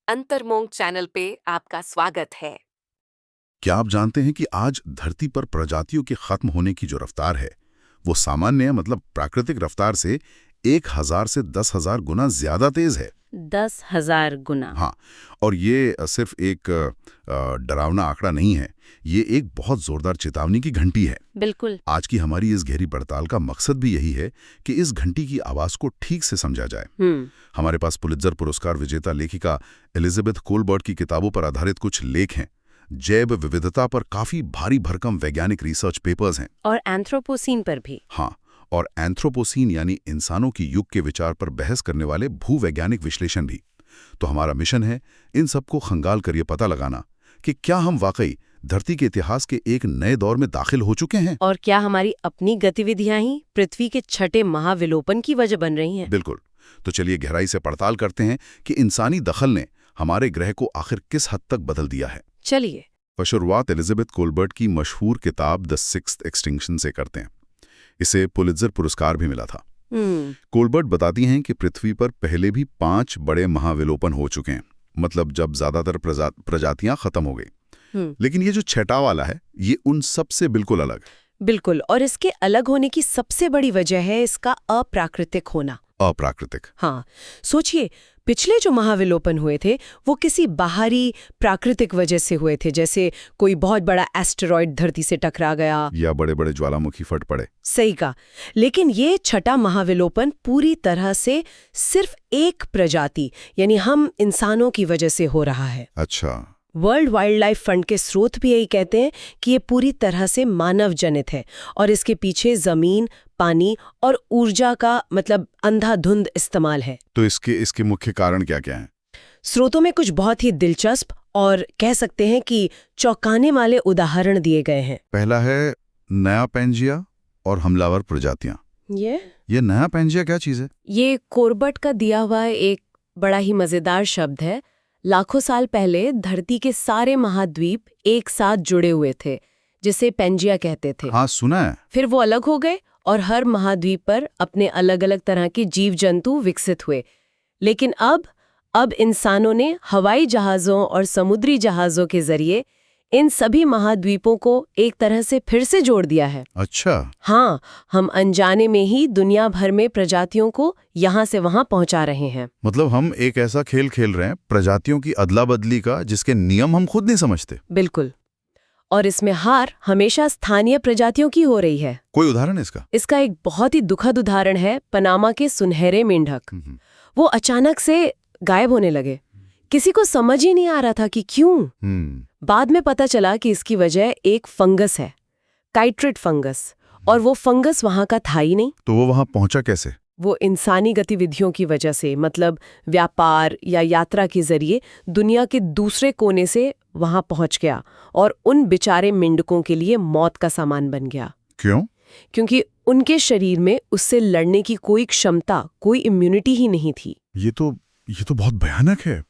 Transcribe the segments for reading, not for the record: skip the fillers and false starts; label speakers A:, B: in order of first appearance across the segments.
A: अंतर्मोंग channel पे आपका स्वागत है।
B: क्या आप जानते हैं कि आज धरती पर प्रजातियों के खत्म होने की जो रफ्तार है वो सामान्य मतलब प्राकृतिक रफ्तार से 1000 से 10,000 गुना ज्यादा तेज है।
C: 10,000 गुना।
B: हाँ, और ये सिर्फ एक डरावना आंकड़ा नहीं है, ये एक बहुत जोरदार चेतावनी की घंटी है।
C: बिल्कुल।
B: आज की हमारी इस गहरी पड़ताल का मकसद भी यही है कि इस घंटी की आवाज को ठीक से समझा जाए। हमारे पास पुलित्जर पुरस्कार विजेता लेखिका एलिजाबेथ कोलबर्ट की किताबों पर आधारित कुछ लेख हैं। जैव विविधता पर काफी भारी भरकम वैज्ञानिक रिसर्च पेपर्स हैं।
C: और एंथ्रोपोसीन पर भी।
B: हाँ, और एंथ्रोपोसीन यानी इंसानों की युग के विचार पर बहस करने वाले भूवैज्ञानिक विश्लेषण भी। तो हमारा मिशन है इन सबको खंगाल कर ये पता लगाना कि क्या हम वाकई धरती के इतिहास के एक नए दौर में दाखिल हो चुके हैं,
C: और क्या हमारी अपनी गतिविधियां ही पृथ्वी के छठे महाविलोपन की वजह बन रही हैं।
B: बिल्कुल। तो चलिए गहराई से पड़ताल करते हैं कि इंसानी दखल ने हमारे ग्रह को आखिर किस हद तक बदल दिया है।
C: चलिए।
B: शुरुआत एलिजाबेथ कोलबर्ट की मशहूर किताब द सिक्स्थ एक्सटिंक्शन से करते हैं। इसे पुलित्जर पुरस्कार भी मिला था। कोलबर्ट बताती हैं कि पृथ्वी पर पहले भी 5 बड़े महाविलोपन हो चुके हैं, मतलब जब ज्यादातर प्रजातियां खत्म हो गई। लेकिन ये जो छठा वाला है ये उन सब से बिल्कुल अलग।
C: बिल्कुल, और इसके अलग होने की सबसे बड़ी वजह है इसका अप्राकृतिक होना।
B: अप्राकृतिक?
C: हाँ, सोचिए, पिछले जो महाविलोपन हुए थे वो किसी बाहरी प्राकृतिक वजह से हुए थे, जैसे कोई बहुत बड़ा एस्टेरॉयड धरती से टकरा गया
B: या बड़े बड़े ज्वालामुखी फट पड़े।
C: सही कहा। लेकिन ये छठा महाविलोपन पूरी तरह से सिर्फ एक प्रजाति यानी हम इंसानों की वजह से हो रहा है।
B: अच्छा।
C: वर्ल्ड वाइल्ड लाइफ फंड के स्रोत भी यही कहते हैं कि ये पूरी तरह से मानव जनित है और इसके पीछे जमीन, पानी और ऊर्जा का मतलब अंधाधुंध इस्तेमाल है।
B: तो इसके मुख्य कारण क्या क्या हैं?
C: स्रोतों में कुछ बहुत ही दिलचस्प और कह सकते हैं कि चौंकाने वाले उदाहरण दिए गए हैं।
B: पहला है नया पेंजिया और हमलावर प्रजातियां। ये नया पेंजिया क्या चीज है?
C: ये कोलबर्ट का दिया हुआ एक बड़ा ही मजेदार शब्द है। लाखों साल पहले धरती के सारे महाद्वीप एक साथ जुड़े हुए थे, जिसे पेंजिया कहते थे।
B: हाँ, सुना है।
C: फिर वो अलग हो गए और हर महाद्वीप पर अपने अलग अलग तरह के जीव जंतु विकसित हुए। लेकिन अब इंसानों ने हवाई जहाज़ों और समुद्री जहाज़ों के जरिए इन सभी महाद्वीपों को एक तरह से फिर से जोड़ दिया है।
B: अच्छा।
C: हाँ, हम अनजाने में ही दुनिया भर में प्रजातियों को यहाँ से वहाँ पहुँचा रहे हैं।
B: मतलब हम एक ऐसा खेल खेल रहे हैं प्रजातियों की अदला बदली का जिसके नियम हम खुद नहीं समझते।
C: बिल्कुल। और इसमें हार हमेशा स्थानीय प्रजातियों की हो रही है।
B: कोई उदाहरण इसका?
C: इसका एक बहुत ही दुखद उदाहरण है पनामा के सुनहरे मेंढक। वो अचानक से गायब होने लगे। किसी को समझ ही नहीं आ रहा था कि क्यों। बाद में पता चला कि इसकी वजह एक फंगस है, काइट्रिड फंगस, और वो फंगस वहां का था ही नहीं।
B: तो वो वहां पहुंचा कैसे?
C: वो इंसानी गतिविधियों की वजह से, मतलब व्यापार या यात्रा के जरिए दुनिया के दूसरे कोने से वहां पहुंच गया और उन बेचारे मेंढकों के लिए मौत का सामान बन गया।
B: क्यों?
C: क्योंकि उनके शरीर में उससे लड़ने की कोई क्षमता, कोई इम्यूनिटी ही नहीं थी।
B: ये तो बहुत भयानक है।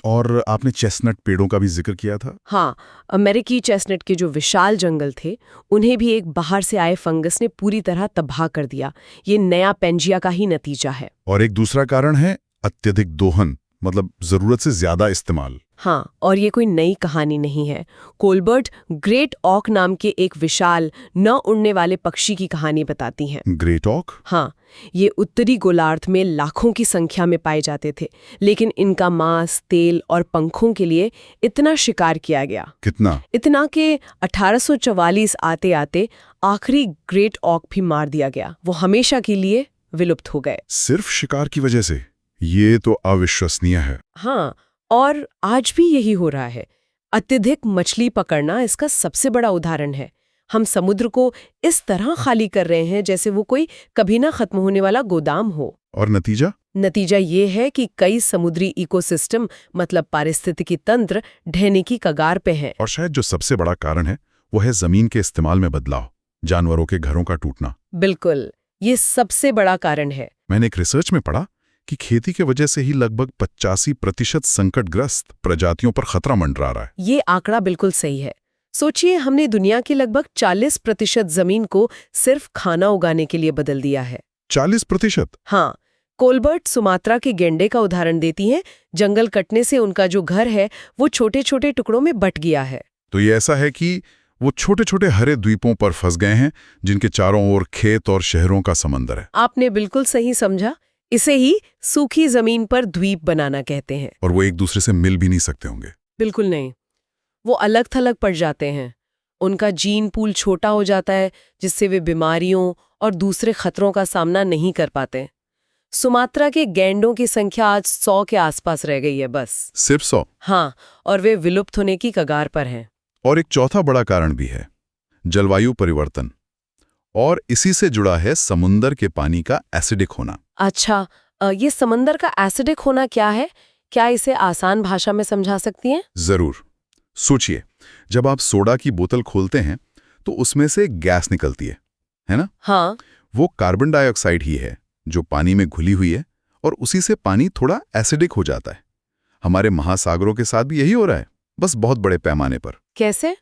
B: और आपने चेस्टनट पेड़ों का भी जिक्र किया था।
C: हाँ, अमेरिकी चेस्टनट के जो विशाल जंगल थे उन्हें भी एक बाहर से आए फंगस ने पूरी तरह तबाह कर दिया। ये नया पेंजिया का ही नतीजा है।
B: और एक दूसरा कारण है अत्यधिक दोहन, मतलब जरूरत से ज्यादा इस्तेमाल।
C: हाँ, और ये कोई नई कहानी नहीं है। कोलबर्ट ग्रेट ऑक नाम के एक विशाल न उड़ने वाले पक्षी की कहानी बताती हैं।
B: ग्रेट ऑक?
C: हाँ, ये उत्तरी गोलार्ध में लाखों की संख्या में पाए जाते थे, लेकिन इनका मांस, तेल और पंखों के लिए इतना शिकार किया गया।
B: कितना?
C: इतना कि 1844 आते आते आखिरी ग्रेट ऑक भी मार दिया गया। वो हमेशा के लिए विलुप्त हो गए।
B: सिर्फ शिकार की वजह से? ये तो अविश्वसनीय है।
C: हाँ, और आज भी यही हो रहा है। अत्यधिक मछली पकड़ना इसका सबसे बड़ा उदाहरण है। हम समुद्र को इस तरह खाली कर रहे हैं जैसे वो कोई कभी ना खत्म होने वाला गोदाम हो।
B: और नतीजा ये
C: है कि कई समुद्री इकोसिस्टम मतलब पारिस्थितिकी तंत्र ढहने की कगार पे हैं।
B: और शायद जो सबसे बड़ा कारण है वो है जमीन के इस्तेमाल में बदलाव, जानवरों के घरों का टूटना।
C: बिल्कुल, ये सबसे बड़ा कारण है।
B: मैंने एक रिसर्च में पढ़ा कि खेती के वजह से ही लगभग 85% संकटग्रस्त प्रजातियों पर खतरा मंडरा रहा है।
C: ये आंकड़ा बिल्कुल सही है। सोचिए, हमने दुनिया की लगभग 40% जमीन को सिर्फ खाना उगाने के लिए बदल दिया है।
B: 40%?
C: हाँ, कोलबर्ट सुमात्रा के गैंडे का उदाहरण देती हैं। जंगल कटने से उनका जो घर है वो छोटे छोटे टुकड़ों में बट गया है।
B: तो ये ऐसा है कि वो छोटे छोटे हरे द्वीपों पर फंस गए हैं जिनके चारों ओर खेत और शहरों का समंदर है।
C: आपने बिल्कुल सही समझा। इसे ही सूखी जमीन पर द्वीप बनाना कहते हैं।
B: और वो एक दूसरे से मिल भी नहीं सकते होंगे।
C: बिल्कुल नहीं, वो अलग थलग पड़ जाते हैं। उनका जीन पूल छोटा हो जाता है जिससे वे बीमारियों और दूसरे खतरों का सामना नहीं कर पाते। सुमात्रा के गैंडों की संख्या आज 100 के आसपास रह गई है बस।
B: सिर्फ 100?
C: हाँ, और वे विलुप्त होने की कगार पर हैं।
B: और एक चौथा बड़ा कारण भी है, जलवायु परिवर्तन। और इसी से जुड़ा है समुंदर के पानी का एसिडिक होना।
C: अच्छा, ये समंदर का एसिडिक होना क्या है? क्या इसे आसान भाषा में समझा सकती हैं?
B: जरूर। सोचिए, जब आप सोडा की बोतल खोलते हैं तो उसमें से गैस निकलती है ना?
C: हाँ।
B: वो कार्बन डाइऑक्साइड ही है जो पानी में घुली हुई है, और उसी से पानी थोड़ा एसिडिक हो जाता है। हमारे महासागरों के साथ भी यही हो रहा है, बस बहुत बड़े पैमाने पर।
C: कैसे?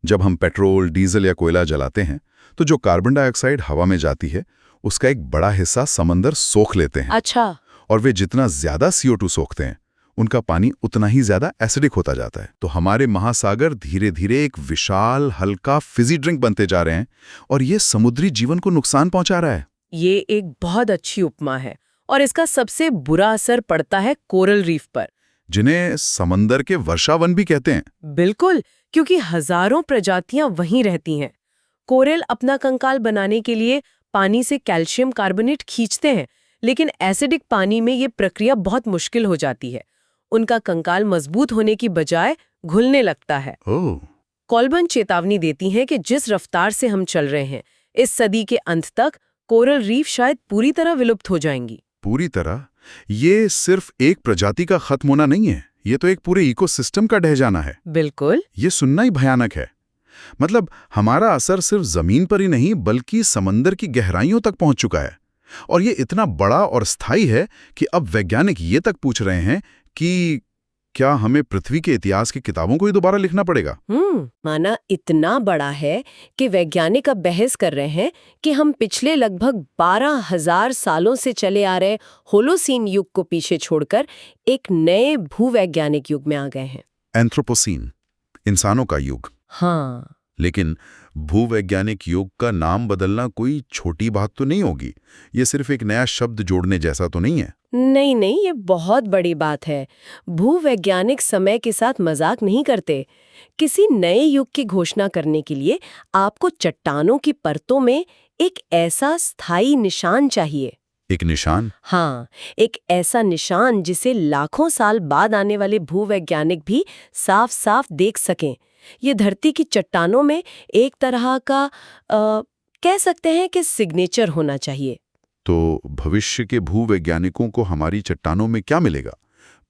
B: जब हम पेट्रोल, डीजल या कोयला जलाते हैं तो जो कार्बन डाइऑक्साइड हवा में जाती है उसका एक बड़ा हिस्सा समंदर सोख लेते हैं।
C: अच्छा।
B: और वे जितना ज्यादा CO2 सोखते हैं उनका पानी उतना ही ज्यादा एसिडिक होता जाता है। तो हमारे महासागर धीरे धीरे एक विशाल हल्का फिजी ड्रिंक बनते जा रहे हैं, और ये समुद्री जीवन को नुकसान पहुंचा रहा है।
C: ये एक बहुत अच्छी उपमा है, और इसका सबसे बुरा असर पड़ता है कोरल रीफ पर,
B: जिन्हें समंदर के वर्षावन भी कहते हैं।
C: बिल्कुल, क्योंकि हजारों प्रजातियां वहीं रहती हैं। कोरल अपना कंकाल बनाने के लिए पानी से कैल्शियम कार्बोनेट खींचते हैं, लेकिन एसिडिक पानी में ये प्रक्रिया बहुत मुश्किल हो जाती है। उनका कंकाल मजबूत होने की बजाय घुलने लगता है।
B: ओह।
C: कोलबर्ट चेतावनी देती हैं कि जिस रफ्तार से हम चल रहे हैं, इस सदी के अंत तक कोरल रीफ शायद पूरी तरह विलुप्त हो जाएंगी।
B: पूरी तरह? ये सिर्फ एक प्रजाति का खत्म होना नहीं है, ये तो एक पूरे इकोसिस्टम का ढह जाना है।
C: बिल्कुल।
B: ये सुनना ही भयानक है। मतलब हमारा असर सिर्फ जमीन पर ही नहीं बल्कि समंदर की गहराइयों तक पहुंच चुका है। और ये इतना बड़ा और स्थायी है कि अब वैज्ञानिक ये तक पूछ रहे हैं कि क्या हमें पृथ्वी के इतिहास की किताबों को ही दोबारा लिखना पड़ेगा।
C: माना इतना बड़ा है कि वैज्ञानिक अब बहस कर रहे हैं कि हम पिछले लगभग 12,000 सालों से चले आ रहे होलोसीन युग को पीछे छोड़कर एक नए भूवैज्ञानिक युग में आ गए हैं।
B: एंथ्रोपोसीन, इंसानों का युग।
C: हाँ।
B: लेकिन भूवैज्ञानिक युग का नाम बदलना कोई छोटी बात तो नहीं होगी। ये सिर्फ एक नया शब्द जोड़ने जैसा तो नहीं है।
C: नहीं नहीं, ये बहुत बड़ी बात है। भूवैज्ञानिक समय के साथ मजाक नहीं करते। किसी नए युग की घोषणा करने के लिए आपको चट्टानों की परतों में एक ऐसा स्थायी निशान चाहिए।
B: एक निशान?
C: हाँ, एक ऐसा निशान जिसे लाखों साल बाद आने वाले भूवैज्ञानिक भी साफ साफ देख सकें। ये धरती की चट्टानों में एक तरह का कह सकते हैं कि सिग्नेचर होना चाहिए।
B: तो भविष्य के भूवैज्ञानिकों को हमारी चट्टानों में क्या मिलेगा?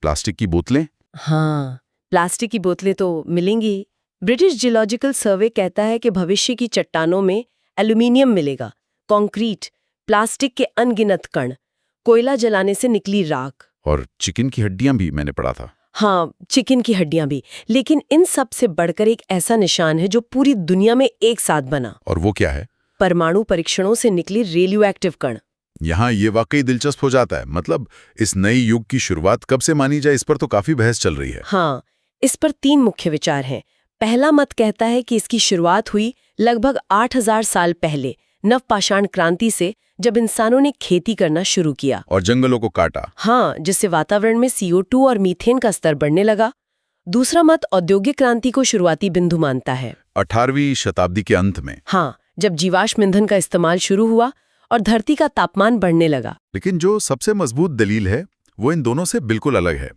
B: प्लास्टिक की बोतलें?
C: हाँ, प्लास्टिक की बोतलें तो मिलेंगी। ब्रिटिश जियोलॉजिकल सर्वे कहता है कि भविष्य की चट्टानों में एल्यूमिनियम मिलेगा, कंक्रीट, प्लास्टिक के अनगिनत कण, कोयला जलाने से निकली राख।
B: और चिकन की हड्डियां भी मैंने पढ़ा था।
C: हाँ, चिकन की हड्डियां भी। लेकिन इन सब से बढ़कर एक ऐसा निशान है जो पूरी दुनिया में एक साथ बना।
B: और वो क्या है?
C: परमाणु परीक्षणों से निकली रेडियो एक्टिव कण।
B: यहाँ ये वाकई दिलचस्प हो जाता है। मतलब इस नए युग की शुरुआत कब से मानी जाए, इस पर तो काफी बहस चल रही है।
C: हाँ, इस पर 3 मुख्य विचार हैं। पहला मत कहता है कि इसकी शुरुआत हुई लगभग 8,000 साल पहले नवपाषाण क्रांति से, जब इंसानों ने खेती करना शुरू किया
B: और जंगलों को काटा।
C: हाँ, जिससे वातावरण में CO2 और मीथेन का स्तर बढ़ने लगा। दूसरा मत औद्योगिक क्रांति को शुरुआती बिंदु मानता है,
B: 18वीं शताब्दी के अंत में।
C: हाँ, जब जीवाश्म ईंधन का इस्तेमाल शुरू हुआ और धरती का तापमान बढ़ने लगा।
B: लेकिन जो सबसे मजबूत दलील है वो इन दोनों से बिल्कुल अलग है।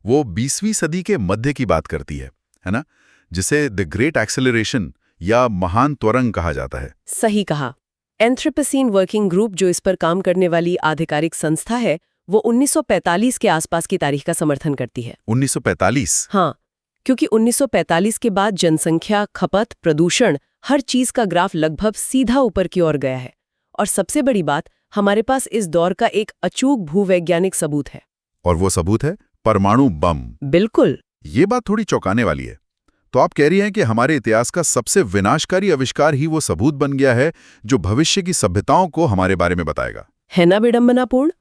B: वो 20वीं सदी के मध्य की बात करती है ना, जिसे द ग्रेट एक्सेलरेशन या महान त्वरंग कहा जाता है।
C: सही कहा। एंथ्रोपोसीन वर्किंग ग्रुप, जो इस पर काम करने वाली आधिकारिक संस्था है, वो 1945 के आसपास की तारीख का समर्थन करती है।
B: 1945?
C: हाँ, क्योंकि 1945 के बाद जनसंख्या, खपत, प्रदूषण, हर चीज का ग्राफ लगभग सीधा ऊपर की ओर गया है। और सबसे बड़ी बात, हमारे पास इस दौर का एक अचूक भूवैज्ञानिक सबूत है।
B: और वो सबूत है परमाणु बम।
C: बिल्कुल।
B: ये बात थोड़ी चौंकाने वाली है। तो आप कह रही हैं कि हमारे इतिहास का सबसे विनाशकारी आविष्कार ही वो सबूत बन गया है जो भविष्य की सभ्यताओं को हमारे बारे में बताएगा।
C: है ना विडंबनापूर्ण?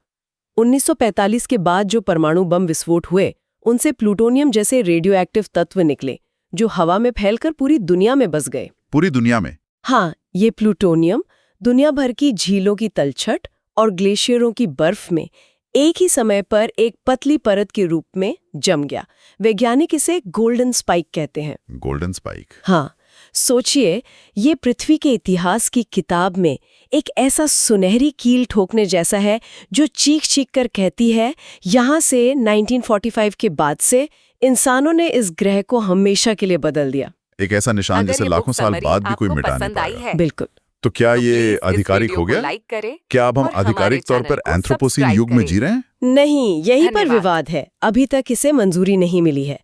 C: 1945 के बाद जो परमाणु बम विस्फोट हुए उनसे प्लूटोनियम जैसे रेडियो एक्टिव तत्व निकले जो हवा में फैलकर पूरी दुनिया में बस गए।
B: पूरी दुनिया में?
C: हाँ, ये प्लूटोनियम दुनिया भर की झीलों की तलछट और ग्लेशियरों की बर्फ में एक ही समय पर एक पतली परत के रूप में जम गया। वैज्ञानिक इसे गोल्डन स्पाइक कहते हैं।
B: Golden spike?
C: हाँ, सोचिए, ये पृथ्वी के इतिहास की किताब में एक ऐसा सुनहरी कील ठोकने जैसा है जो चीख-चीख कर कहती है, यहाँ से 1945 के बाद से इंसानों ने इस ग्रह को हमेशा के लिए बदल दिया।
B: एक ऐसा निशान
A: अगर
B: जिसे
A: ये
B: लाखों
A: बुक
B: साल
A: समरी
B: बाद भी कोई
A: आपको
B: मिटा नहीं
A: पसंद आई
B: पाएगा।
A: है,
C: बिल्कुल।
B: तो क्या
A: तो
B: ये
A: प्लीज इस
B: आधिकारिक
A: वीडियो
B: हो
A: को
B: गया?
A: लाइक करें
B: क्या अब हम
A: और हमारे
B: आधिकारिक तौर
A: चैनल
B: पर
A: को
B: एंथ्रोपोसीन
A: सब्सक्राइब
B: युग में
A: करें।
B: जी रहे हैं?
C: नहीं, यहीं पर
A: धन्यवाद।
C: विवाद है। अभी तक इसे मंजूरी नहीं मिली है।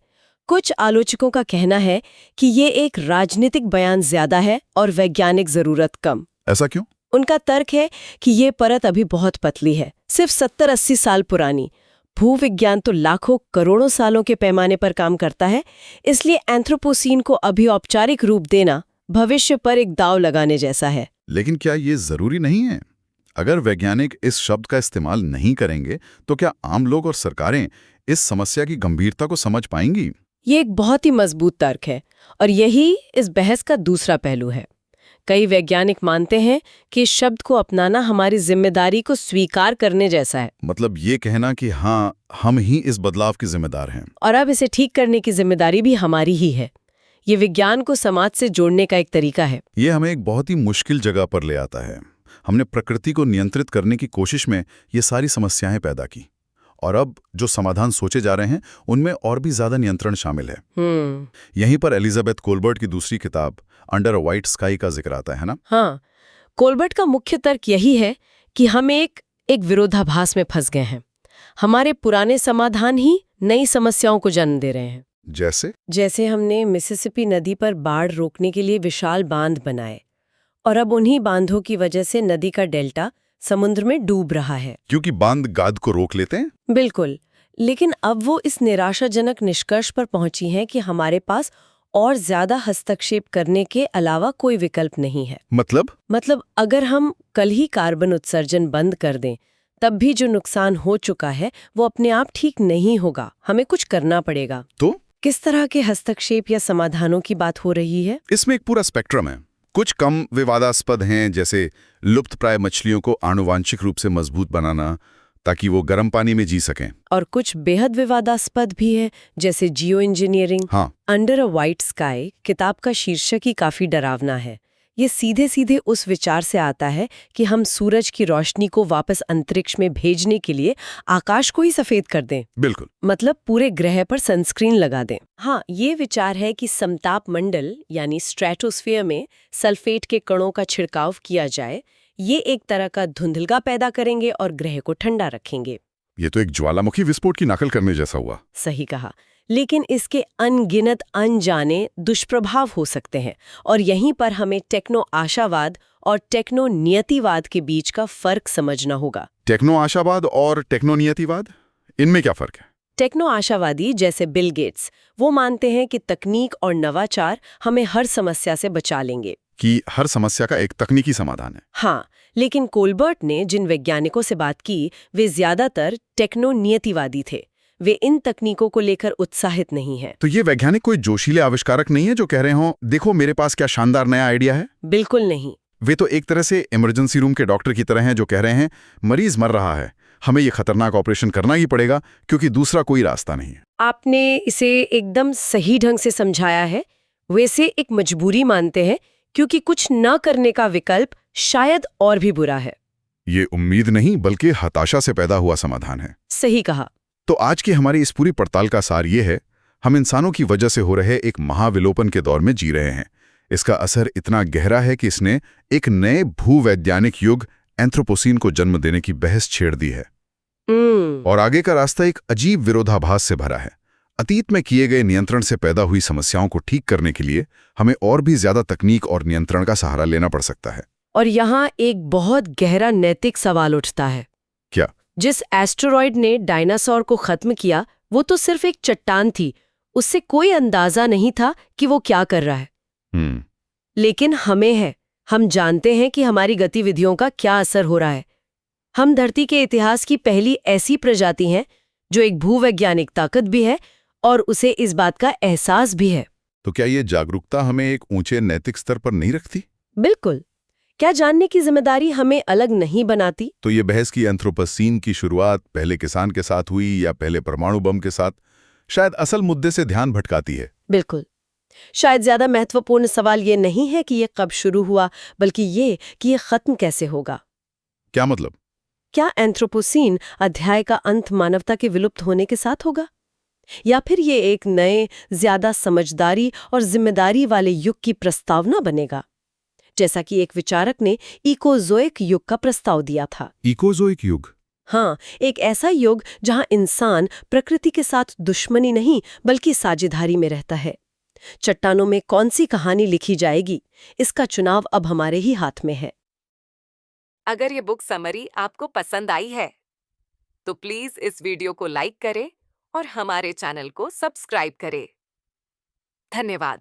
C: कुछ आलोचकों का कहना है कि ये एक राजनीतिक बयान ज्यादा है और वैज्ञानिक जरूरत कम।
B: ऐसा क्यों?
C: उनका तर्क है कि ये परत अभी बहुत पतली है, सिर्फ 70-80 साल पुरानी। भूविज्ञान तो लाखों करोड़ों सालों के पैमाने पर काम करता है, इसलिए एंथ्रोपोसीन को अभी औपचारिक रूप देना भविष्य पर एक दांव लगाने जैसा है।
B: लेकिन क्या ये जरूरी नहीं है? अगर वैज्ञानिक इस शब्द का इस्तेमाल नहीं करेंगे तो क्या आम लोग और सरकारें इस समस्या की गंभीरता को समझ पाएंगी?
C: ये एक बहुत ही मजबूत तर्क है और यही इस बहस का दूसरा पहलू है। कई वैज्ञानिक मानते हैं कि इस शब्द को अपनाना हमारी जिम्मेदारी को स्वीकार करने जैसा है,
B: मतलब ये कहना कि हाँ, हम ही इस बदलाव के जिम्मेदार हैं।
C: और अब इसे ठीक करने की जिम्मेदारी भी हमारी ही है। ये विज्ञान को समाज से जोड़ने का एक तरीका है।
B: ये हमें एक बहुत ही मुश्किल जगह पर ले आता है। हमने प्रकृति को नियंत्रित करने की कोशिश में ये सारी समस्याएं पैदा की, और अब जो समाधान सोचे जा रहे हैं उनमें और भी ज्यादा नियंत्रण शामिल है। यहीं पर एलिजाबेथ कोलबर्ट की दूसरी किताब अंडर अ व्हाइट स्काई का जिक्र आता है ना?
C: हाँ, कोलबर्ट का मुख्य तर्क यही है कि हम एक विरोधाभास में फंस गए हैं। हमारे पुराने समाधान ही नई समस्याओं को जन्म दे रहे हैं। जैसे हमने मिसिसिपी नदी पर बाढ़ रोकने के लिए विशाल बांध बनाए, और अब उन्हीं बांधों की वजह से नदी का डेल्टा समुद्र में डूब रहा है।
B: क्योंकि बांध गाद को रोक लेते हैं?
C: बिल्कुल, लेकिन अब वो इस निराशाजनक निष्कर्ष पर पहुंची हैं कि हमारे पास और ज्यादा हस्तक्षेप करने के अलावा कोई विकल्प नहीं है। मतलब अगर हम कल ही कार्बन उत्सर्जन बंद कर दें, तब भी जो नुकसान हो चुका है वो अपने आप ठीक नहीं होगा। हमें कुछ करना पड़ेगा।
B: तो
C: किस तरह के हस्तक्षेप या समाधानों की बात हो रही है?
B: इसमें एक पूरा स्पेक्ट्रम है। कुछ कम विवादास्पद हैं, जैसे लुप्तप्राय मछलियों को आनुवांशिक रूप से मजबूत बनाना ताकि वो गर्म पानी में जी सकें।
C: और कुछ बेहद विवादास्पद भी है, जैसे जियो इंजीनियरिंग।
B: हाँ।
C: अंडर अ व्हाइट स्काई किताब का शीर्षक ही काफी डरावना है। ये सीधे सीधे उस विचार से आता है कि हम सूरज की रोशनी को वापस अंतरिक्ष में भेजने के लिए आकाश को ही सफेद कर दें।
B: बिल्कुल।
C: मतलब पूरे ग्रह पर सनस्क्रीन लगा दें। हाँ, ये विचार है कि समताप मंडल यानी स्ट्रेटोस्फीयर में सल्फेट के कणों का छिड़काव किया जाए। ये एक तरह का धुंधलका पैदा करेंगे और ग्रह को ठंडा रखेंगे।
B: ये तो एक ज्वालामुखी विस्फोट की नकल करने जैसा हुआ।
C: सही कहा, लेकिन इसके अनगिनत अनजाने दुष्प्रभाव हो सकते हैं, और यहीं पर हमें टेक्नो आशावाद और टेक्नो नियतिवाद के बीच का फर्क समझना होगा।
B: टेक्नो आशावाद और टेक्नो नियतिवाद, इनमें क्या फर्क है?
C: टेक्नो आशावादी जैसे बिल गेट्स, वो मानते हैं कि तकनीक और नवाचार हमें हर समस्या से बचा लेंगे,
B: कि हर समस्या का एक तकनीकी समाधान है।
C: हाँ, लेकिन कोलबर्ट ने जिन वैज्ञानिकों से बात की वे ज्यादातर टेक्नो नियतिवादी थे। वे इन तकनीकों को लेकर उत्साहित नहीं हैं।
B: तो ये वैज्ञानिक कोई जोशीले आविष्कारक नहीं है जो कह रहे हों, देखो मेरे पास क्या शानदार नया आइडिया है?
C: बिल्कुल नहीं।
B: वे तो एक तरह से इमरजेंसी रूम के डॉक्टर की तरह हैं जो कह रहे हैं, मरीज मर रहा है, हमें ये खतरनाक ऑपरेशन करना ही पड़ेगा क्योंकि दूसरा कोई रास्ता नहीं है।
C: आपने इसे एकदम सही ढंग से समझाया है। वैसे एक मजबूरी मानते हैं क्योंकि कुछ न करने का विकल्प शायद और भी बुरा है।
B: ये उम्मीद नहीं बल्कि हताशा से पैदा हुआ समाधान है।
C: सही कहा।
B: तो आज की हमारी इस पूरी पड़ताल का सार ये है, हम इंसानों की वजह से हो रहे एक महाविलोपन के दौर में जी रहे हैं। इसका असर इतना गहरा है कि इसने एक नए भूवैज्ञानिक युग एंथ्रोपोसीन को जन्म देने की बहस छेड़ दी है। और आगे का रास्ता एक अजीब विरोधाभास से भरा है। अतीत में किए गए नियंत्रण से पैदा हुई समस्याओं को ठीक करने के लिए हमें और भी ज्यादा तकनीक और नियंत्रण का सहारा लेना पड़ सकता है।
C: और यहाँ एक बहुत गहरा नैतिक सवाल उठता है।
B: क्या?
C: जिस एस्टेरॉयड ने डायनासोर को खत्म किया वो तो सिर्फ एक चट्टान थी, उससे कोई अंदाजा नहीं था कि वो क्या कर रहा है। लेकिन हमें है, हम जानते हैं कि हमारी गतिविधियों का क्या असर हो रहा है। हम धरती के इतिहास की पहली ऐसी प्रजाति हैं जो एक भूवैज्ञानिक ताकत भी है और उसे इस बात का एहसास भी है।
B: तो क्या ये जागरूकता हमें एक ऊंचे नैतिक स्तर पर नहीं रखती?
C: बिल्कुल। क्या जानने की जिम्मेदारी हमें अलग नहीं बनाती?
B: तो ये बहस की एंथ्रोपोसीन की शुरुआत पहले किसान के साथ हुई या पहले परमाणु बम के साथ, शायद असल मुद्दे से ध्यान भटकाती है।
C: बिल्कुल। शायद ज्यादा महत्वपूर्ण सवाल ये नहीं है कि ये कब शुरू हुआ, बल्कि ये कि ये खत्म कैसे होगा।
B: क्या मतलब?
C: क्या एंथ्रोपोसीन अध्याय का अंत मानवता के विलुप्त होने के साथ होगा, या फिर ये एक नए, ज्यादा समझदारी और जिम्मेदारी वाले युग की प्रस्तावना बनेगा, जैसा कि एक विचारक ने इकोज़ोइक युग का प्रस्ताव दिया था।
B: इकोज़ोइक युग?
C: हाँ, एक ऐसा युग जहां इंसान प्रकृति के साथ दुश्मनी नहीं बल्कि साझेदारी में रहता है। चट्टानों में कौन सी कहानी लिखी जाएगी, इसका चुनाव अब हमारे ही हाथ में है।
A: अगर ये बुक समरी आपको पसंद आई है तो प्लीज इस वीडियो को लाइक करें और हमारे चैनल को सब्सक्राइब करें। धन्यवाद।